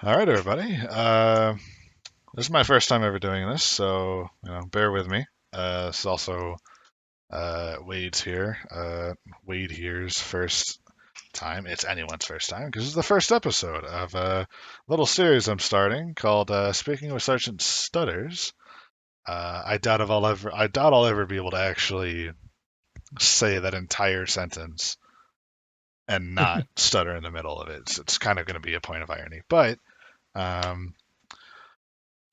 All right, everybody. This is my first time ever doing this, so bear with me. This is also Wade's here. Wade here's first time. It's anyone's first time because it's the first episode of a little series I'm starting called "Speaking with Sergeant Stutters." I doubt I'll ever be able to actually say that entire sentence and not stutter in the middle of it. It's kind of going to be a point of irony, but. Um,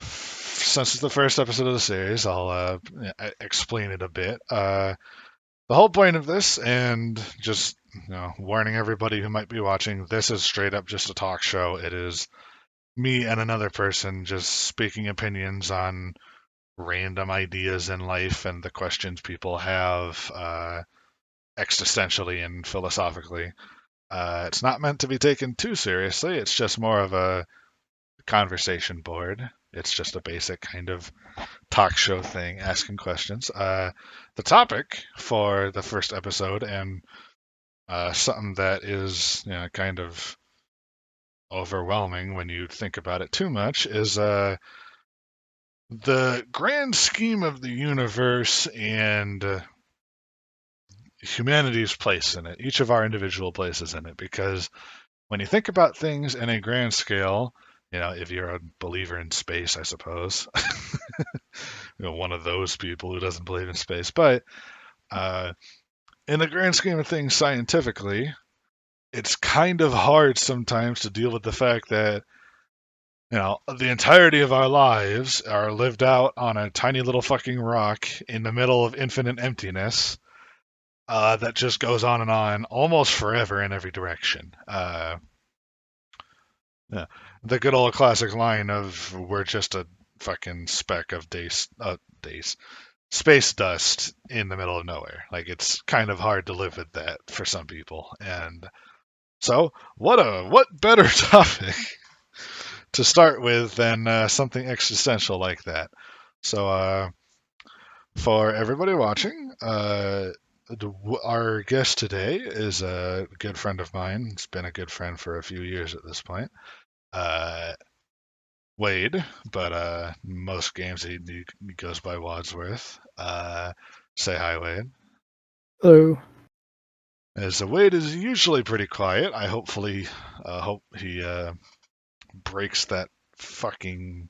since it's the first episode of the series, I'll explain it a bit. The whole point of this, and just warning everybody who might be watching, this is straight up just a talk show. It is me and another person just speaking opinions on random ideas in life and the questions people have existentially and philosophically. It's not meant to be taken too seriously. It's just more of a conversation board. It's just a basic kind of talk show thing, asking questions. The topic for the first episode, and something that is kind of overwhelming when you think about it too much, is the grand scheme of the universe and humanity's place in it, each of our individual places in it. Because when you think about things in a grand scale, if you're a believer in space, I suppose, one of those people who doesn't believe in space, but uh, in the grand scheme of things, scientifically, it's kind of hard sometimes to deal with the fact that the entirety of our lives are lived out on a tiny little fucking rock in the middle of infinite emptiness that just goes on almost forever in every direction. Yeah. The good old classic line of "we're just a fucking speck of days space dust in the middle of nowhere." Like, it's kind of hard to live with that for some people. And so, what better topic to start with than something existential like that? So, for everybody watching, our guest today is a good friend of mine. He's been a good friend for a few years at this point. Uh, Wade, but most games he goes by Wadsworth. Say hi, Wade. Hello. As Wade is usually pretty quiet, I hopefully hope he breaks that fucking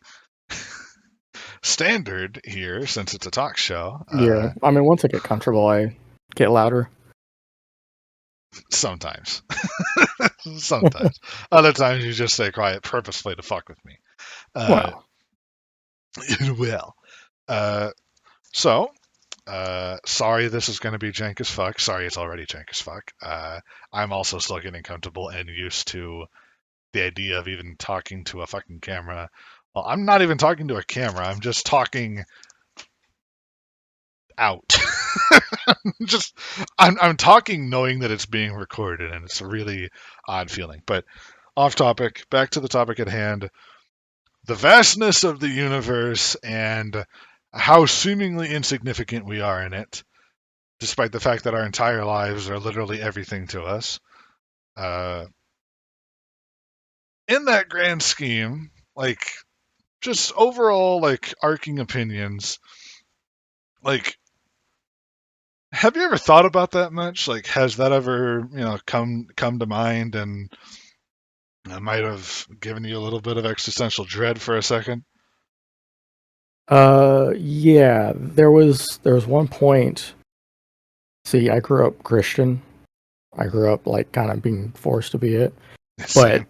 standard here since it's a talk show. Yeah, I mean, once I get comfortable, I get louder. Sometimes, sometimes. Other times you just stay quiet purposefully to fuck with me. Uh, Well, well, uh, so sorry this is going to be jank as fuck. Sorry it's already jank as fuck. I'm also still getting comfortable and used to the idea of even talking to a fucking camera. Well, I'm not even talking to a camera. I'm just talking out. just I'm talking knowing that it's being recorded, and it's a really odd feeling. But off topic, back to the topic at hand. The vastness of the universe and how seemingly insignificant we are in it, despite the fact that our entire lives are literally everything to us. Uh, in that grand scheme, like, just overall, like, arcing opinions, like, have you ever thought about that much? Like, has that ever, come to mind, and it might have given you a little bit of existential dread for a second? yeah, there was one point. See, I grew up Christian. I grew up like kind of being forced to be it. But Same.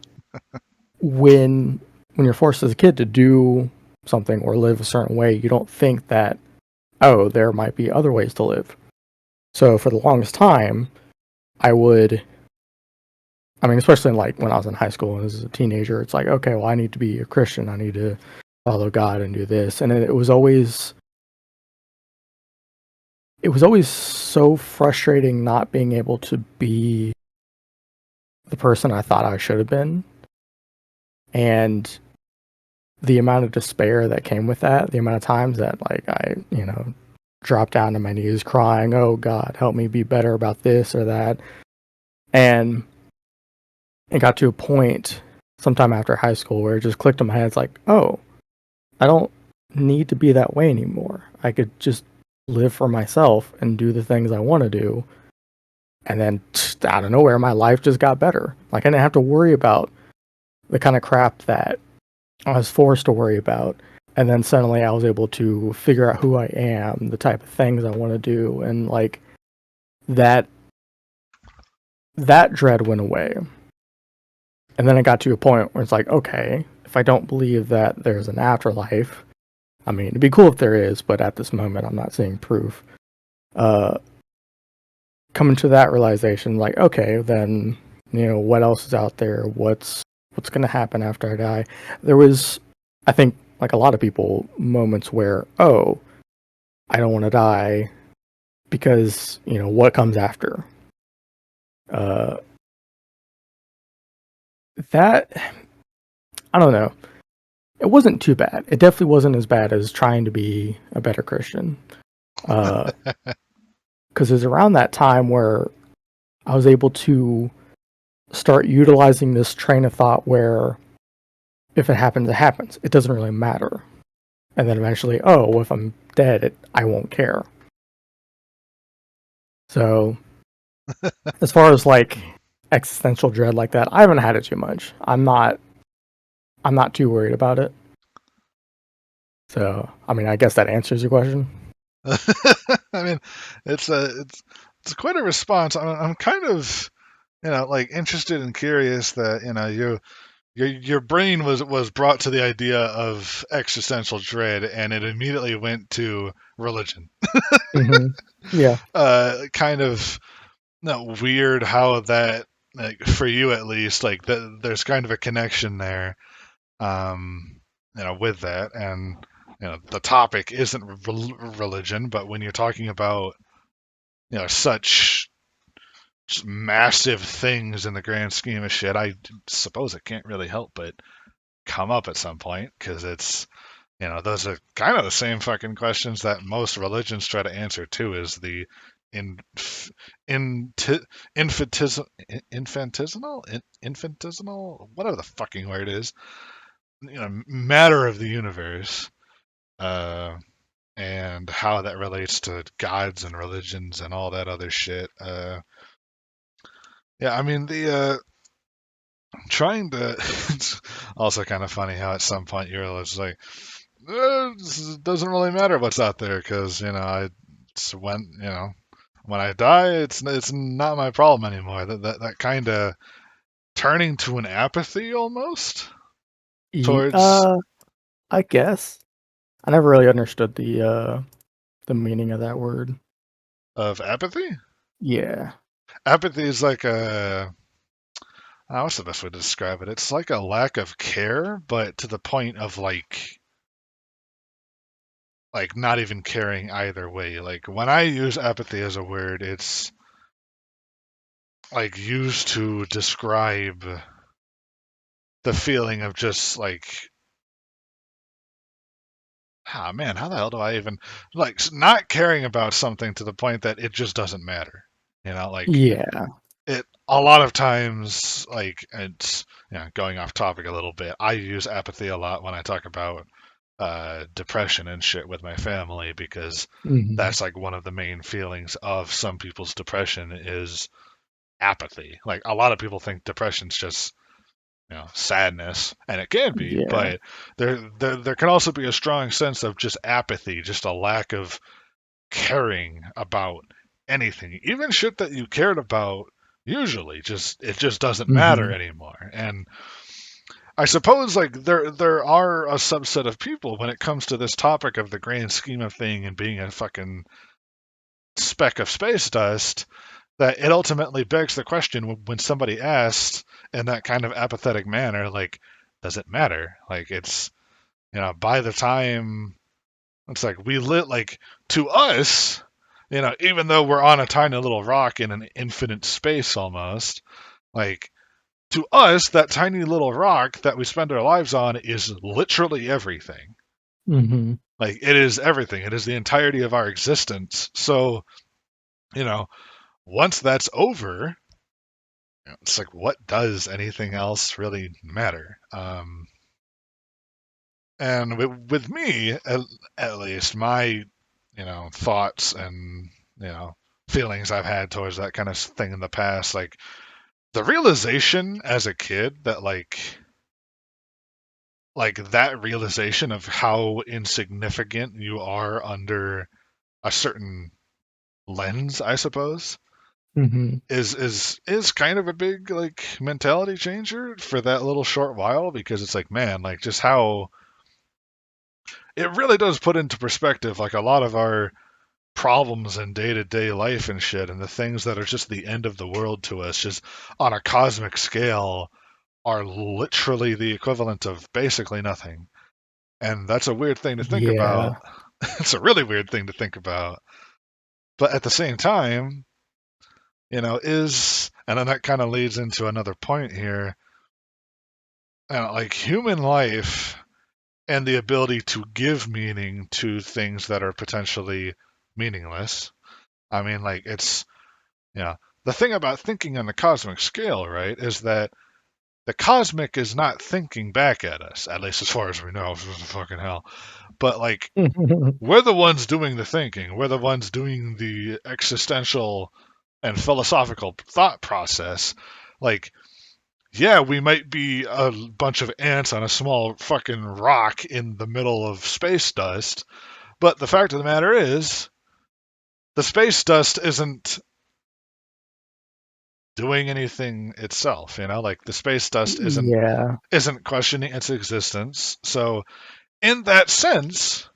when you're forced as a kid to do something or live a certain way, you don't think that, oh, there might be other ways to live. So for the longest time, I would, I mean, especially like when I was in high school and as a teenager, it's like, okay, well, I need to be a Christian. I need to follow God and do this. And it was always so frustrating not being able to be the person I thought I should have been. And the amount of despair that came with that, the amount of times that like I dropped down to my knees crying, "Oh God, help me be better about this or that." And it got to a point sometime after high school where it just clicked in my head. It's like, oh, I don't need to be that way anymore. I could just live for myself and do the things I want to do. And then out of nowhere, my life just got better. Like I didn't have to worry about the kind of crap that I was forced to worry about. And then suddenly I was able to figure out who I am, the type of things I want to do, and like that that dread went away. And then it got to a point where it's like, okay, if I don't believe that there's an afterlife, I mean, it'd be cool if there is, but at this moment, I'm not seeing proof. Uh, Coming to that realization, like, okay, then what else is out there? What's going to happen after I die? There was, I think, like a lot of people, moments where, oh, I don't want to die because what comes after. Uh, that I don't know. It wasn't too bad. It definitely wasn't as bad as trying to be a better Christian. Because it was around that time where I was able to start utilizing this train of thought where if it happens, it happens. It doesn't really matter. And then eventually, oh, well, if I'm dead, I won't care. So as far as like existential dread like that, I haven't had it too much. I'm not too worried about it. So I mean, I guess that answers your question. I mean, it's quite a response. I'm kind of like interested and curious that your brain was brought to the idea of existential dread, and it immediately went to religion. Hmm. Yeah. Kind of weird how that, like, for you at least, like there's kind of a connection there, with that, and the topic isn't religion, but when you're talking about such massive things in the grand scheme of shit, I suppose it can't really help but come up at some point because it's those are kind of the same fucking questions that most religions try to answer too. Is the in in infantisinal infantisinal whatever the fucking word is, matter of the universe, uh, and how that relates to gods and religions and all that other shit. Yeah, I mean the trying to. It's also kind of funny how at some point you're just like, it doesn't really matter what's out there because it's when I die, it's not my problem anymore. That kind of turning to an apathy almost towards Uh, I guess I never really understood the meaning of that word. of apathy. Yeah. Apathy is like a what's the best way to describe it? It's like a lack of care, but to the point of like not even caring either way. Like when I use apathy as a word, it's like used to describe the feeling of just like, ah man, how the hell do I even like not caring about something to the point that it just doesn't matter. Like Yeah. it a lot of times, like it's going off topic a little bit. I use apathy a lot when I talk about depression and shit with my family because Hmm. that's like one of the main feelings of some people's depression is apathy. Like a lot of people think depression's just sadness, and it can be, Yeah. but there can also be a strong sense of just apathy, just a lack of caring about anything, even shit that you cared about. Usually, just it just doesn't matter Hmm. anymore. And I suppose like there are a subset of people when it comes to this topic of the grand scheme of thing and being a fucking speck of space dust that it ultimately begs the question when somebody asks in that kind of apathetic manner, like, does it matter? Like, it's, by the time it's like we lit, like, to us, even though we're on a tiny little rock in an infinite space almost, like, to us, that tiny little rock that we spend our lives on is literally everything. Hmm. Like, it is everything. It is the entirety of our existence. So, you know, once that's over, It's like, what does anything else really matter? And with me, at least, my thoughts and feelings I've had towards that kind of thing in the past, like the realization as a kid that like that realization of how insignificant you are under a certain lens, I suppose, Hmm. is kind of a big like mentality changer for that little short while, because it's like, man, like just how it really does put into perspective like a lot of our problems in day-to-day life and shit, and the things that are just the end of the world to us just on a cosmic scale are literally the equivalent of basically nothing. And that's a weird thing to think about. Yeah. It's a really weird thing to think about. But at the same time, and then that kind of leads into another point here, like human life and the ability to give meaning to things that are potentially meaningless. I mean, like, the thing about thinking on the cosmic scale, right, is that the cosmic is not thinking back at us, at least as far as we know. Fucking hell. But, like, we're the ones doing the thinking. We're the ones doing the existential and philosophical thought process. Like, yeah, we might be a bunch of ants on a small fucking rock in the middle of space dust, but the fact of the matter is, the space dust isn't doing anything itself, like the space dust Yeah. isn't questioning its existence. So, in that sense,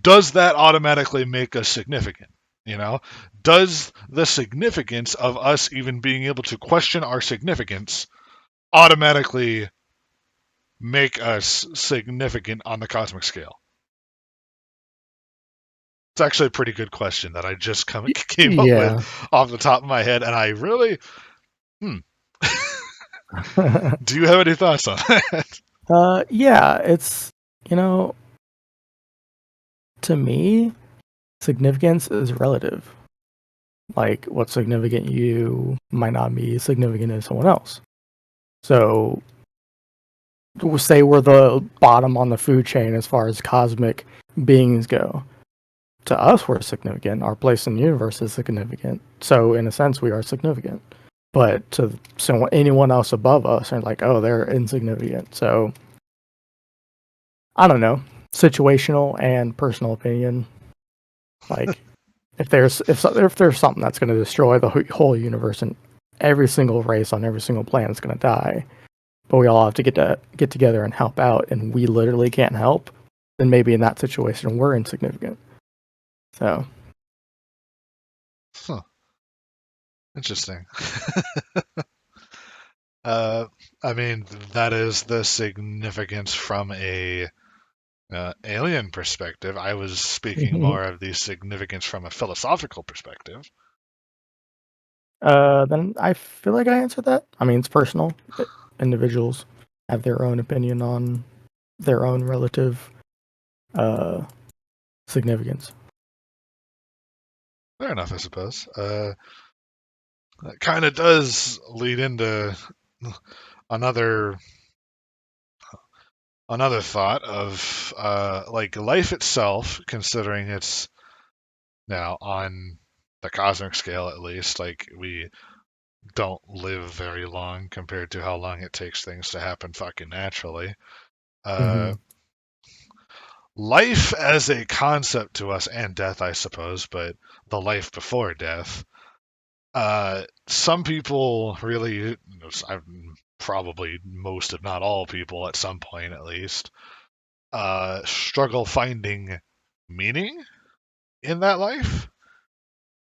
does that automatically make us significant? You know, does the significance of us even being able to question our significance automatically make us significant on the cosmic scale? It's actually a pretty good question that I just came up with Yeah. off the top of my head, and I really, hmm. Do you have any thoughts on that? Yeah, it's, you know, to me, significance is relative. Like, what's significant to you might not be significant to someone else. So, we'll say we're the bottom on the food chain as far as cosmic beings go. To us, we're significant. Our place in the universe is significant. So, in a sense, we are significant. But to anyone else above us, are like, oh, they're insignificant. So, I don't know. Situational and personal opinion. Like, if there's something that's going to destroy the whole universe and every single race on every single planet is going to die, but we all have to get together and help out, and we literally can't help, then maybe in that situation we're insignificant. So Huh, interesting. uh, I mean, that is the significance from a alien perspective. I was speaking more of the significance from a philosophical perspective. then I feel like I answered that. I mean, it's personal. Individuals have their own opinion on their own relative uh, significance. Fair enough, I suppose. That kind of does lead into another another thought of like life itself, considering it's now on the cosmic scale at least, like we don't live very long compared to how long it takes things to happen fucking naturally. Uh, Hmm. Life as a concept to us, and death, I suppose, but the life before death. Some people really, probably most, if not all people, at some point at least, struggle finding meaning in that life.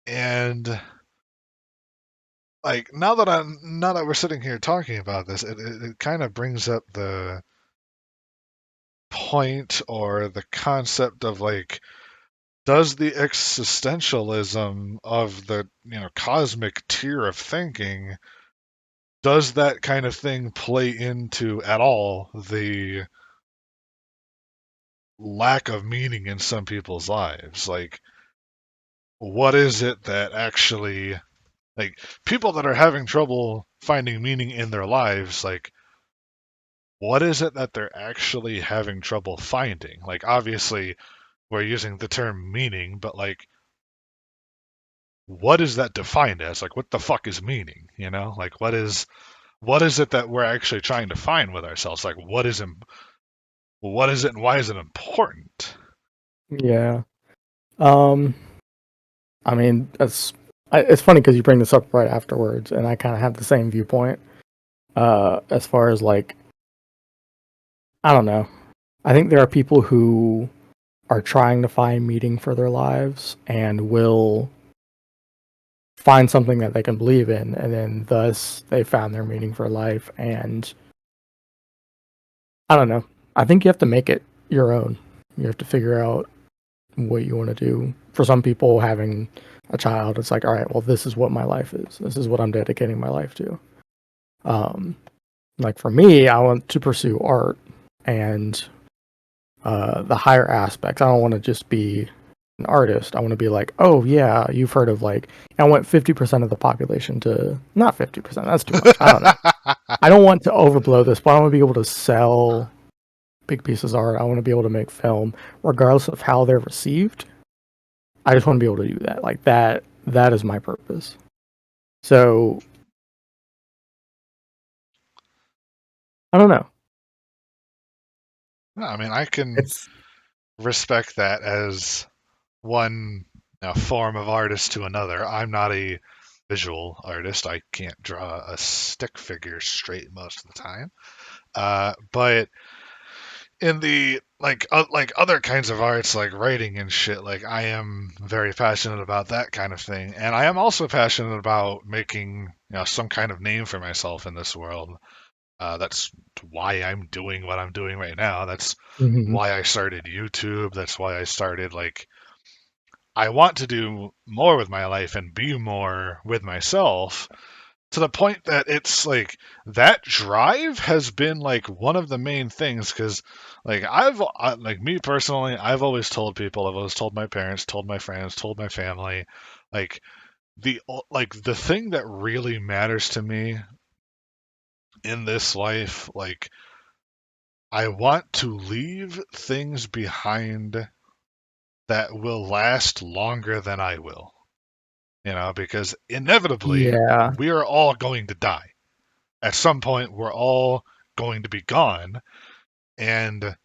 And like now that we're sitting here talking about this, it kind of brings up the point or the concept of like, does the existentialism of the cosmic tier of thinking, does that kind of thing play into at all the lack of meaning in some people's lives? Like, what is it that actually Like people that are having trouble finding meaning in their lives, like what is it that they're actually having trouble finding? Like obviously we're using the term meaning, but like what is that defined as? Like what the fuck is meaning? You know? Like what is it that we're actually trying to find with ourselves? Like what is it and why is it important? Yeah. Um, I mean, it's funny because you bring this up right afterwards, and I kind of have the same viewpoint. As far as like, I don't know. I think there are people who are trying to find meaning for their lives and will find something that they can believe in, and then thus they found their meaning for life. And I don't know. I think you have to make it your own. You have to figure out what you want to do. For some people, having a child, it's like, all right, well, this is what my life is. This is what I'm dedicating my life to. Um, like for me, I want to pursue art and the higher aspects. I don't want to just be an artist. I want to be like, oh yeah, you've heard of like, I want 50% of the population to, not 50%. That's too much. I don't know. I don't want to overblow this, but I want to be able to sell big pieces of art. I want to be able to make film, regardless of how they're received. I just want to be able to do that. Like that. That is my purpose. So I don't know. No, I mean, I can It's respect that as one form of artist to another. I'm not a visual artist. I can't draw a stick figure straight most of the time. But in the like other kinds of arts, like writing and shit, like I am very passionate about that kind of thing, and I am also passionate about making some kind of name for myself in this world. That's why I'm doing what I'm doing right now. That's mhm. why I started YouTube. That's why I started like I want to do more with my life and be more with myself to the point that it's like that drive has been like one of the main things because like like me personally, I've always told people, I've always told my parents, told my friends, told my family, like the thing that really matters to me in this life, like I want to leave things behind that will last longer than I will. Because inevitably Yeah, we are all going to die. At some point, we're all going to be gone, and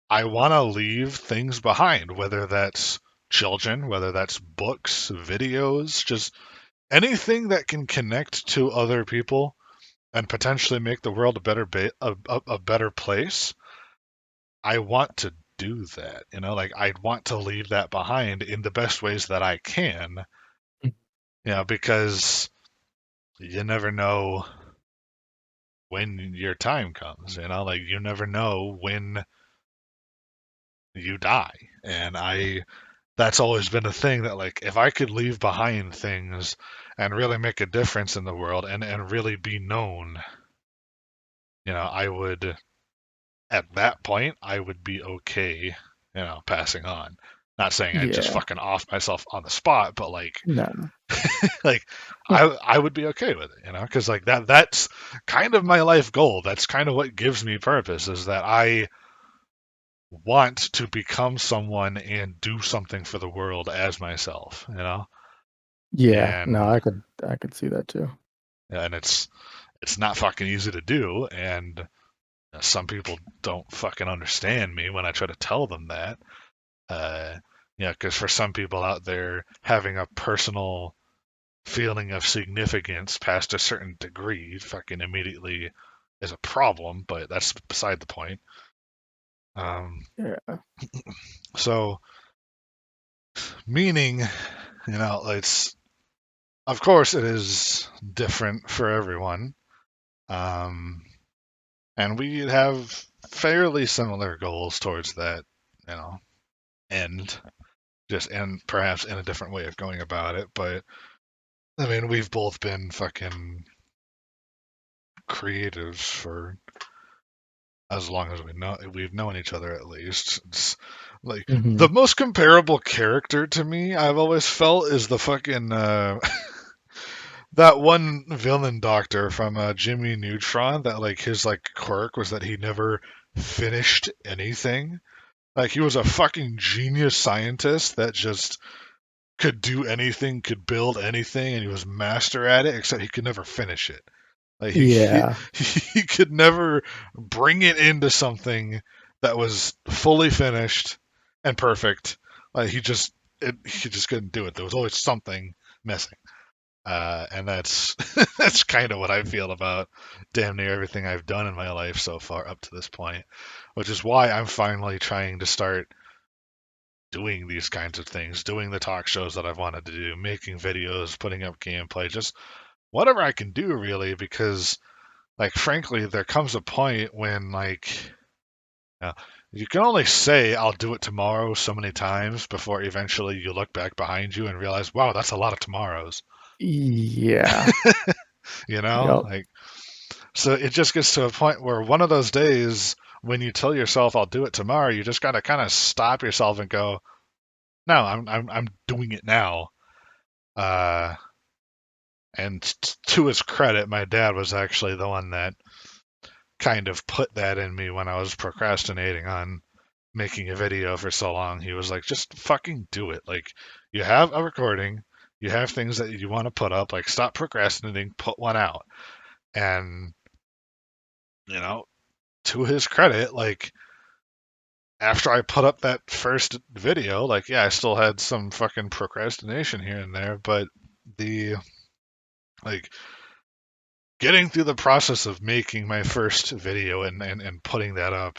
I want to leave things behind, whether that's children, whether that's books, videos, just anything that can connect to other people and potentially make the world a a better place. I want to do that. Like I want to leave that behind in the best ways that I can. Because you never know when your time comes. Like you never know when you die. And that's always been a thing that like if I could leave behind things and really make a difference in the world and really be known, I would at that point I would be okay, passing on. Not saying I'd just yeah, fucking off myself on the spot, but like no, like I would be okay with it, because like that's kind of my life goal. That's kind of what gives me purpose is that I want to become someone and do something for the world as myself. yeah, no. And I could see that too. it's not fucking easy to do, and some people don't fucking understand me when I try to tell them that. Uh, because for some people out there, having a personal feeling of significance past a certain degree fucking immediately is a problem, but that's beside the point. Um, Yeah, so meaning, it's of course it is different for everyone. Um, and we have fairly similar goals towards that, you know, end, just and perhaps in a different way of going about it. But I mean, we've both been fucking creatives for as long as we've known each other at least. It's like hmm the most comparable character to me I've always felt is the fucking that one villain doctor from Jimmy Neutron that like his like quirk was that he never finished anything. Like he was a fucking genius scientist that just could do anything, could build anything, and he was master at it. Except he could never finish it. Like Yeah. he could never bring it into something that was fully finished and perfect. Like he just couldn't do it. There was always something missing. And that's that's kind of what I feel about damn near everything I've done in my life so far up to this point, which is why I'm finally trying to start doing these kinds of things, doing the talk shows that I've wanted to do, making videos, putting up gameplay, just whatever I can do really, because like frankly, there comes a point when uh, you can only say I'll do it tomorrow so many times before eventually you look back behind you and realize, wow, that's a lot of tomorrows. Yeah. You know, Yep. like so it just gets to a point where one of those days when you tell yourself I'll do it tomorrow, you just gotta kind of stop yourself and go, no, I'm doing it now. Uh, and to his credit, my dad was actually the one that kind of put that in me when I was procrastinating on making a video for so long. He was like, just fucking do it. Like, you have a recording, you have things that you want to put up. Like, stop procrastinating, put one out. And, you know, to his credit, like, after I put up that first video, like, yeah, I still had some fucking procrastination here and there, but the, like, getting through the process of making my first video and putting that up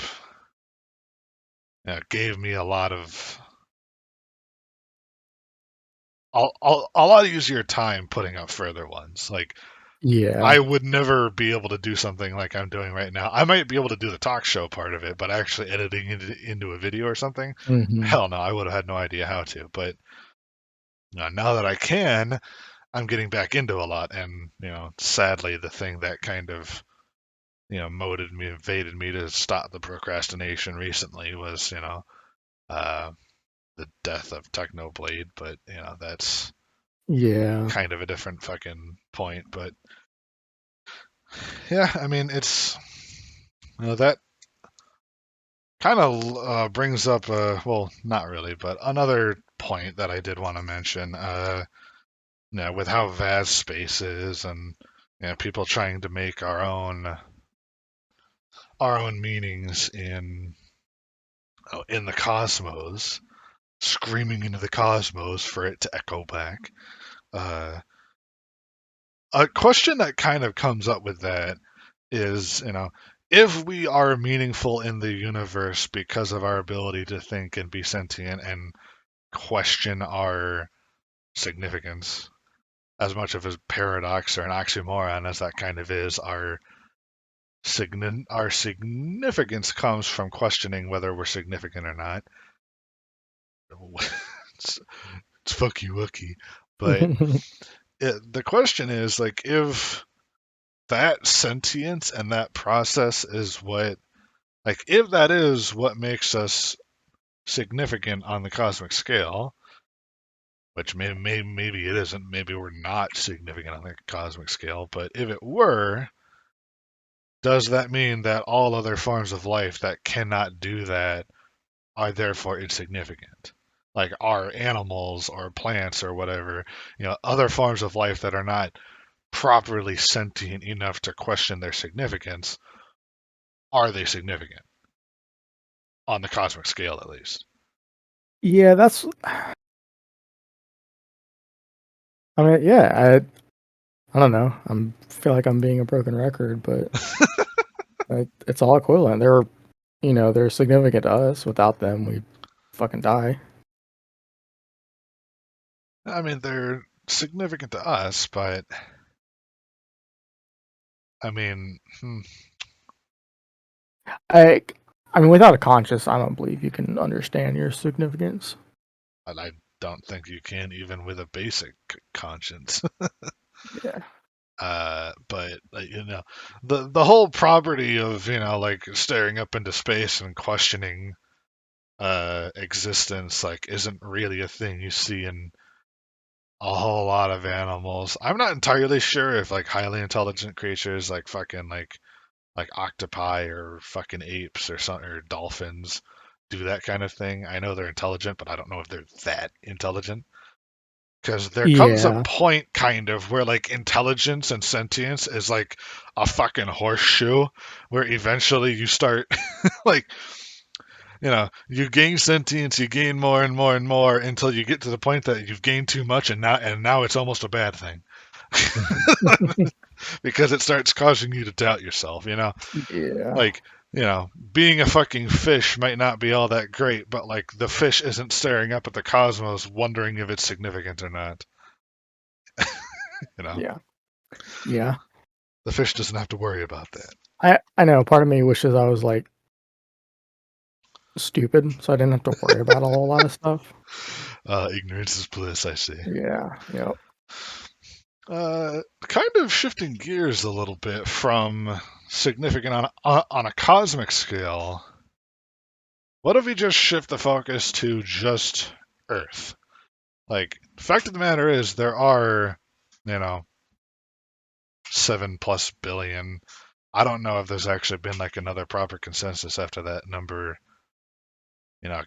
gave me a lot of a lot easier time putting up further ones. Like Yeah. I would never be able to do something like I'm doing right now. I might be able to do the talk show part of it, but actually editing it into a video or something, Hmm. hell no, I would have had no idea how to. But now that I can, I'm getting back into a lot. And sadly, the thing that kind of motivated me to stop the procrastination recently was uh, the death of Technoblade. But that's Yeah. kind of a different fucking point. But yeah, I mean, it's that kind of brings up well, not really, but another point that I did want to mention. With how vast space is, and people trying to make our own meanings in the cosmos, screaming into the cosmos for it to echo back. Uh, a question that kind of comes up with that is, if we are meaningful in the universe because of our ability to think and be sentient and question our significance, as much of a paradox or an oxymoron as that kind of is, our significance comes from questioning whether we're significant or not. it's, it's fucky wookie. But the question is, like, if that sentience and that process is if that is what makes us significant on the cosmic scale, which maybe it isn't, maybe we're not significant on the cosmic scale, but if it were, does that mean that all other forms of life that cannot do that are therefore insignificant? Like are animals or plants or whatever, other forms of life that are not properly sentient enough to question their significance, are they significant on the cosmic scale at least? Yeah, that's I mean, yeah, I don't know. I'm feel like I'm being a broken record, but it's all equivalent. They're significant to us. Without them, we fucking die. I mean, they're significant to us, but I mean, I I mean, without a conscience, I don't believe you can understand your significance. I don't think you can even with a basic conscience. Yeah. But like, the whole property of like staring up into space and questioning existence like isn't really a thing you see in a whole lot of animals. I'm not entirely sure if like highly intelligent creatures like fucking like octopi or fucking apes or some or dolphins do that kind of thing. I know they're intelligent, but I don't know if they're that intelligent. Because there comes a Yeah. point, kind of, where like intelligence and sentience is like a fucking horseshoe, where eventually you start like, you gain sentience, you gain more and more and more until you get to the point that you've gained too much, and now it's almost a bad thing because it starts causing you to doubt yourself. Yeah. Like, being a fucking fish might not be all that great, but like the fish isn't staring up at the cosmos wondering if it's significant or not. You know, Yeah. Yeah. the fish doesn't have to worry about that. I know part of me wishes I was like stupid, so I didn't have to worry about a whole lot of stuff. Ignorance is bliss, I see. Yeah. Yep. Kind of shifting gears a little bit from significant on a cosmic scale. What if we just shift the focus to just Earth? Like, the fact of the matter is, there are, you know, 7+ billion. I don't know if there's actually been like another proper consensus after that number,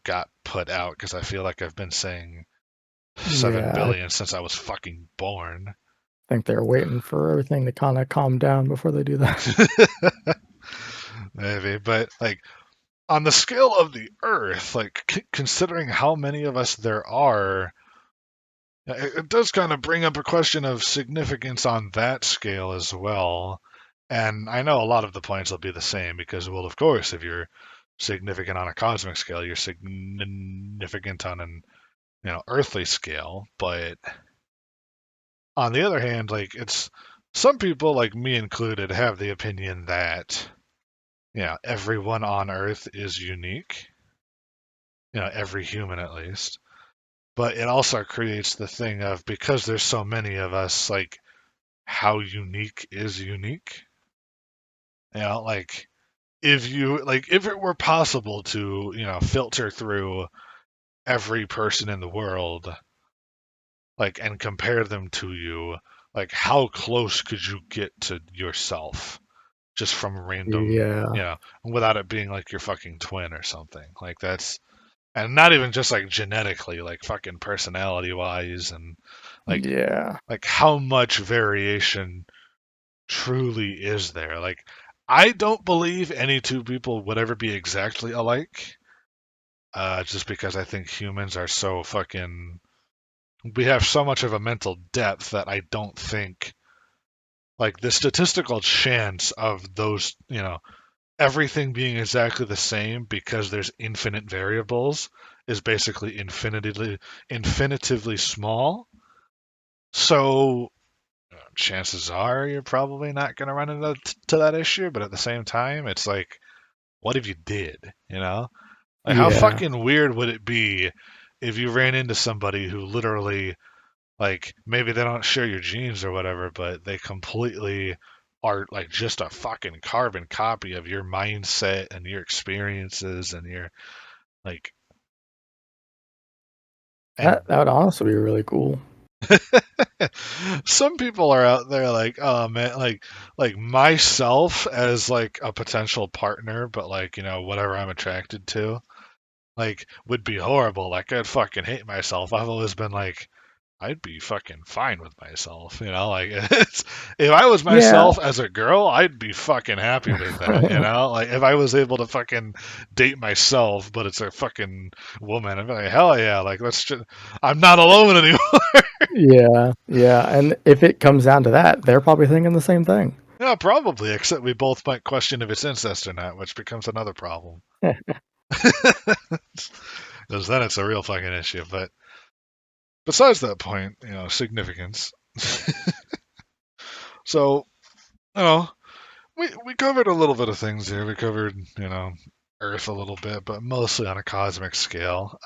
got put out because I feel like I've been saying seven Yeah. I billion since I was fucking born. think they're waiting for everything to kind of calm down before they do that. Maybe, but like on the scale of the Earth, like considering how many of us there are, it does kind of bring up a question of significance on that scale as well. And I know a lot of the points will be the same because, well, of course, if you're significant on a cosmic scale, you're significant on an earthly scale. But on the other hand, like it's some people, like me included, have the opinion that everyone on Earth is unique. Every human at least. But it also creates the thing of because there's so many of us, like how unique is unique? Like if it were possible to, filter through every person in the world, like and compare them to you, like how close could you get to yourself just from random, Yeah. without it being like your fucking twin or something. Like that's and not even just like genetically, like fucking personality wise and like Yeah. how much variation truly is there? Like, I don't believe any two people would ever be exactly alike. Just because I think humans are so fucking. We have so much of a mental depth that I don't think. Like, the statistical chance of those, everything being exactly the same because there's infinite variables is basically infinitively small. So, chances are you're probably not going to run into to that issue, but at the same time, it's like, what if you did? Like how Yeah. fucking weird would it be if you ran into somebody who literally, like, maybe they don't share your genes or whatever, but they completely are like just a fucking carbon copy of your mindset and your experiences and your like and That would honestly be really cool. some people are out there like, oh man, like myself as like a potential partner, but like, whatever I'm attracted to, like would be horrible. Like I'd fucking hate myself. I've always been like, I'd be fucking fine with myself, like if I was Yeah. myself as a girl, I'd be fucking happy with that. Like if I was able to fucking date myself, but it's a fucking woman, I'd be like, hell yeah, like let's just, I'm not alone anymore. Yeah. Yeah. And if it comes down to that, they're probably thinking the same thing. Yeah, probably, except we both might question if it's incest or not, which becomes another problem. Because then it's a real fucking issue. But besides that point, significance. So, you know, we covered a little bit of things here. We covered, Earth a little bit, but mostly on a cosmic scale.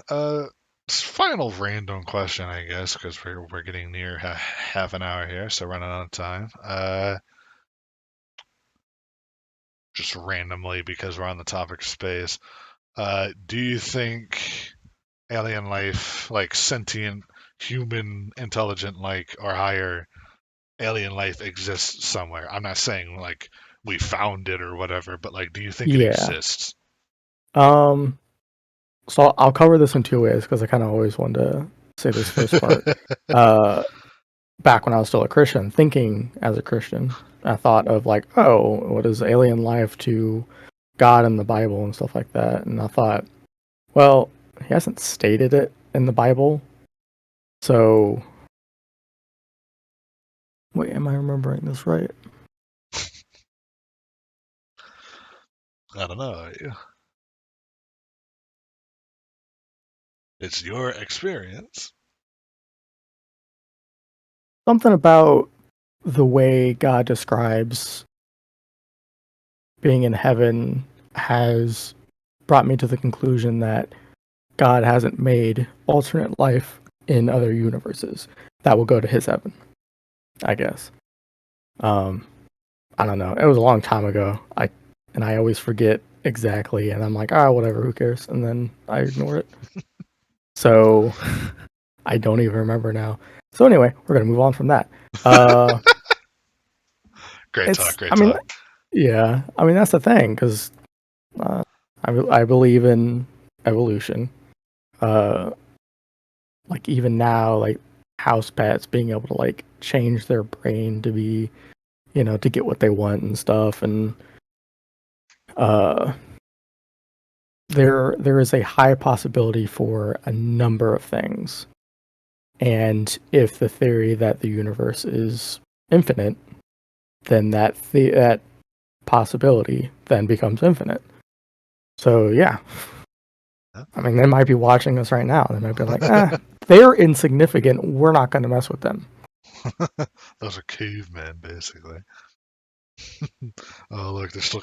Uh, Final random question, I guess, because we're getting near half an hour here, so running out of time. Just randomly because we're on the topic of space. Do you think alien life, like sentient, human, intelligent, like or higher alien life exists somewhere. I'm not saying like we found it or whatever, but like, do you think it Yeah. exists? Um. So I'll cover this in two ways because I kind of always wanted to say this first part. Uh, Back when I was still a Christian, thinking as a Christian, I thought of like, oh, what is alien life to God in the Bible and stuff like that. And I thought, well, he hasn't stated it in the Bible. So, wait, am I remembering this right? I don't know. It's your experience. Something about the way God describes being in heaven has brought me to the conclusion that God hasn't made alternate life in other universes that will go to his heaven, I guess. Um, I don't know. It was a long time ago. I always forget exactly, and I'm like, ah, whatever, who cares? And then I ignore it. So I don't even remember now. So anyway, we're gonna move on from that. Uh, Great talk, it's, great I mean, talk. yeah, I mean that's the thing because uh, I believe in evolution. Uh, like even now, like house pets being able to like change their brain to be, to get what they want and stuff, and uh, there is a high possibility for a number of things. And if the theory that the universe is infinite, then that possibility then becomes infinite. So yeah, I mean they might be watching us right now. They might be like, they're insignificant. We're not going to mess with them. Those are cavemen, basically. Oh, look, they're still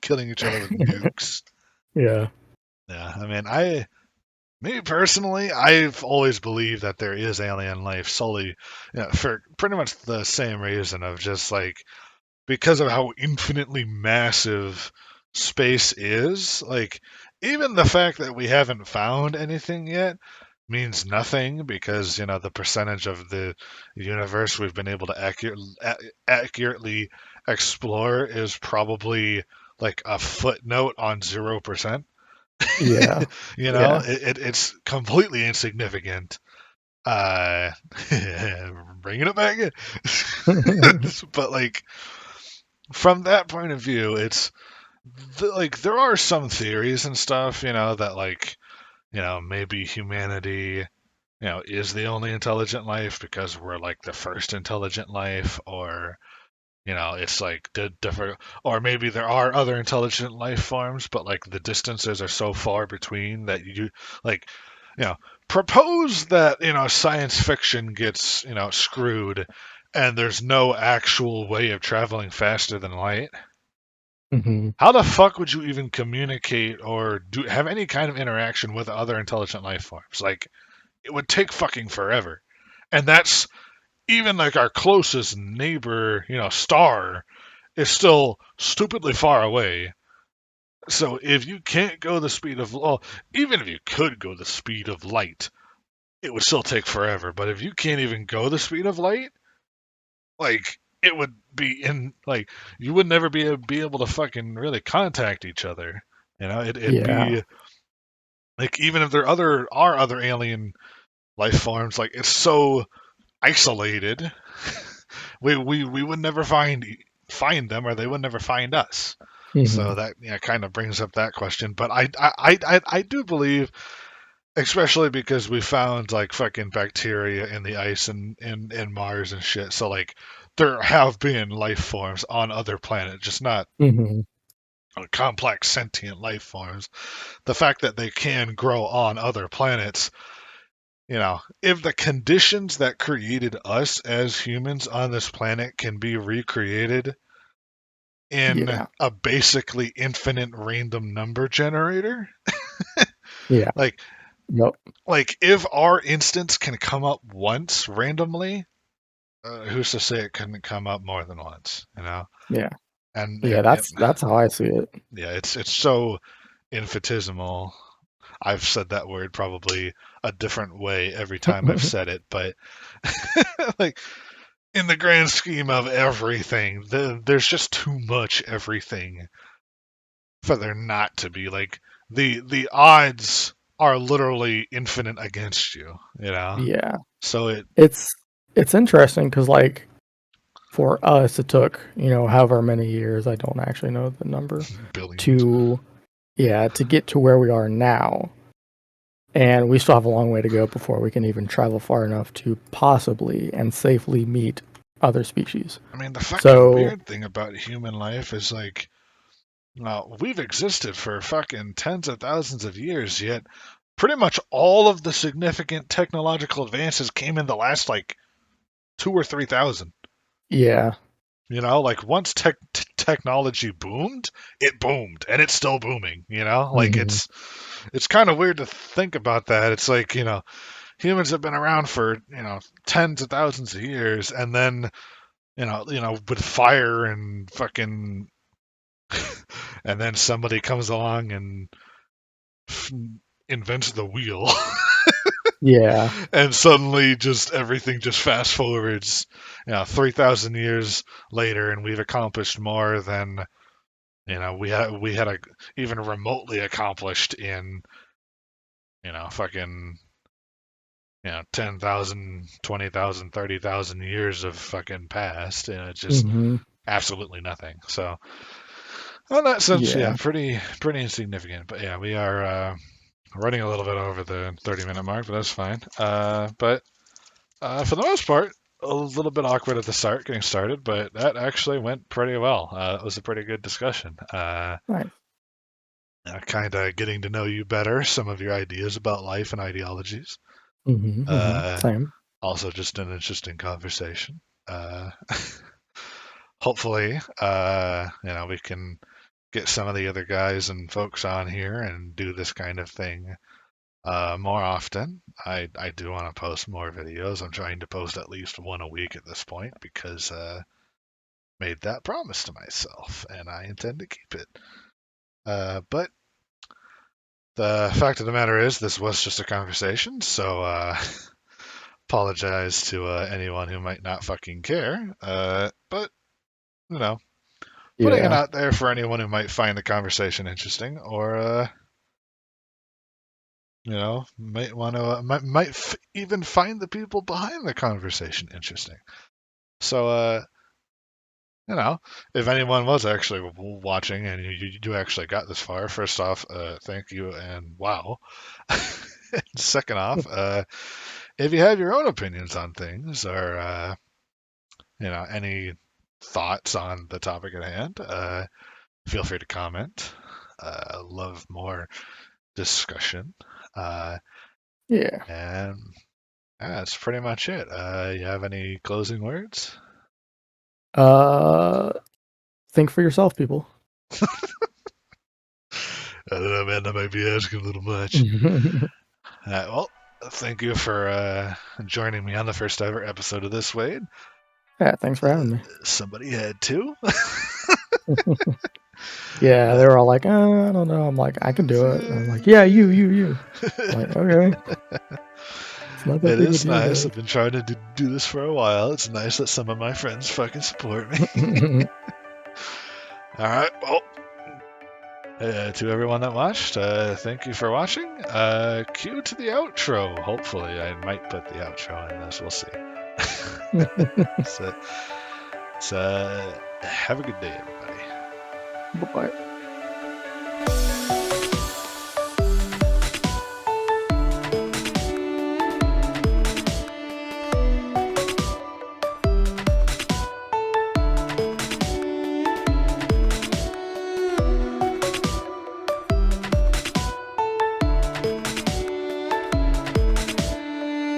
killing each other with nukes. Yeah. Yeah, I mean, me personally, I've always believed that there is alien life solely, for pretty much the same reason of just like because of how infinitely massive space is. Like, even the fact that we haven't found anything yet means nothing because the percentage of the universe we've been able to accurately explore is probably like a footnote on 0%. Yeah. Yeah. It's completely insignificant. uh Bringing it back in. But like, from that point of view, it's like there are some theories and stuff, that like, maybe humanity, is the only intelligent life because we're like the first intelligent life, or it's like different, or maybe there are other intelligent life forms, but like the distances are so far between that you like, you know, propose that science fiction gets screwed, and there's no actual way of traveling faster than light. Hmm. How the fuck would you even communicate or have any kind of interaction with other intelligent life forms? Like, it would take fucking forever. And that's even like our closest neighbor, star is still stupidly far away. So if you can't go the speed of, well, even if you could go the speed of light, it would still take forever. But if you can't even go the speed of light, like, it would be in like, you would never be able to fucking really contact each other. It'd Yeah. be like, even if there are other alien life forms, like, it's so isolated. We would never find them, or they would never find us. Hmm. So that, kind of brings up that question. But I do believe, especially because we found like fucking bacteria in the ice and Mars and shit. So like, there have been life forms on other planets, just not Hmm. complex sentient life forms. The fact that they can grow on other planets, if the conditions that created us as humans on this planet can be recreated in Yeah. a basically infinite random number generator, Yeah. like Yep. if our instance can come up once randomly, who's to say it couldn't come up more than once? Yeah. And Yeah. and, and That's how I see it. yeah, it's so infinitesimal. I've said that word probably a different way every time I've said it, but like in the grand scheme of everything, there's just too much everything for there not to be. Like the odds are literally infinite against you, you know. Yeah. So it It's it's interesting because like for us it took, however many years, I don't actually know the number, billions. to to get to where we are now. And we still have a long way to go before we can even travel far enough to possibly and safely meet other species. I mean, the fucking So, weird thing about human life is like, we've existed for fucking tens of thousands of years, yet pretty much all of the significant technological advances came in the last like 2 or 3 thousand. yeah. Like once technology boomed, it boomed, and it's still booming. Like Hmm. it's kind of weird to think about that. It's like humans have been around for tens of thousands of years, and then with fire and fucking, and then somebody comes along and f- invents the wheel, Yeah. and suddenly just everything just fast forwards 3,000 years later, and we've accomplished more than we had even remotely accomplished in fucking 10,000, 20,000, 30,000 years of fucking past, and it's just Hmm. absolutely nothing. So in that sense, yeah, Yeah. pretty insignificant. But yeah, we are running a little bit over the 30-minute mark, but that's fine. But for the most part, a little bit awkward at the start getting started, but that actually went pretty well. It was a pretty good discussion. Nice. Kind of getting to know you better, some of your ideas about life and ideologies. Hmm. Hmm. Uh, Same. Also, just an interesting conversation. Uh, Hopefully, we can get some of the other guys and folks on here and do this kind of thing more often. I do want to post more videos. I'm trying to post at least one a week at this point because made that promise to myself, and I intend to keep it. But the fact of the matter is, this was just a conversation, so apologize to anyone who might not fucking care. But you know, putting it Yeah. out there for anyone who might find the conversation interesting, or might want to even find the people behind the conversation interesting. So, if anyone was actually watching and you actually got this far, first off, thank you and wow. Second off, if you have your own opinions on things or any thoughts on the topic at hand, feel free to comment. Love more discussion. Uh, Yeah. and yeah, that's pretty much it. You have any closing words? Uh, think for yourself, people. I don't know, man. That might be asking a little much. Well, thank you for joining me on the first ever episode of This Wade. Yeah. Thanks for having me. Somebody had to. Yeah, Uh, they were all like, I don't know. I'm like, I can do it. And I'm like, yeah, you. I'm like, okay, it's not that It big of a is deal, nice. guys. I've been trying to do this for a while. It's nice that some of my friends fucking support me. All right. Well, to everyone that watched, thank you for watching. Cue to the outro. Hopefully, I might put the outro in this. We'll see. So, have a good day, everybody. Bye bye.